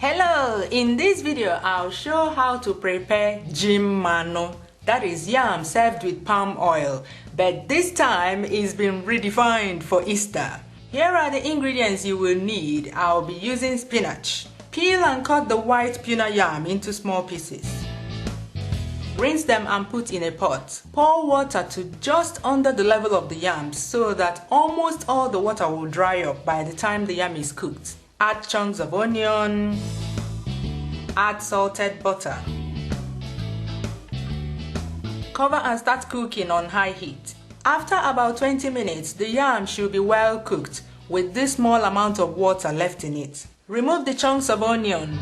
Hello, in this video I'll show how to prepare Ji Mmanu, that is yam served with palm oil, but this time it's been redefined for Easter. Here are the ingredients you will need. I'll be using spinach. Peel and cut the white puna yam into small pieces. Rinse them and put in a pot. Pour water to just under the level of the yams so that almost all the water will dry up by the time the yam is cooked. Add chunks of onion. Add salted butter. Cover and start cooking on high heat. After about 20 minutes, the yam should be well cooked with this small amount of water left in it. Remove the chunks of onion.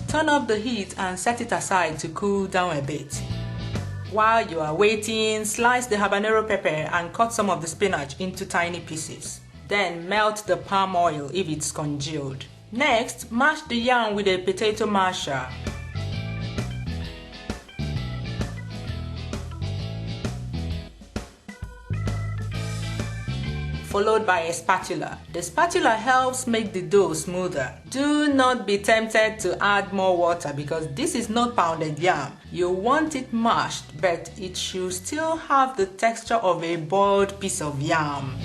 Turn up the heat and set it aside to cool down a bit. While you are waiting, slice the habanero pepper and cut some of the spinach into tiny pieces. Then melt the palm oil if it's congealed. Next, mash the yam with a potato masher. Followed by a spatula. The spatula helps make the dough smoother. Do not be tempted to add more water because this is not pounded yam. You want it mashed, but it should still have the texture of a boiled piece of yam.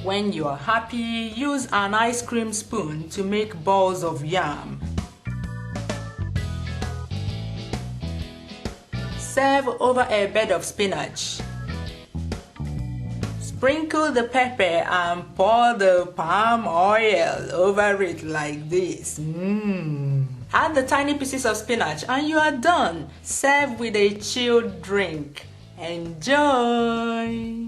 When you are happy, use an ice cream spoon to make balls of yam. Serve over a bed of spinach. Sprinkle the pepper and pour the palm oil over it like this. Add the tiny pieces of spinach and you are done. Serve with a chilled drink. Enjoy!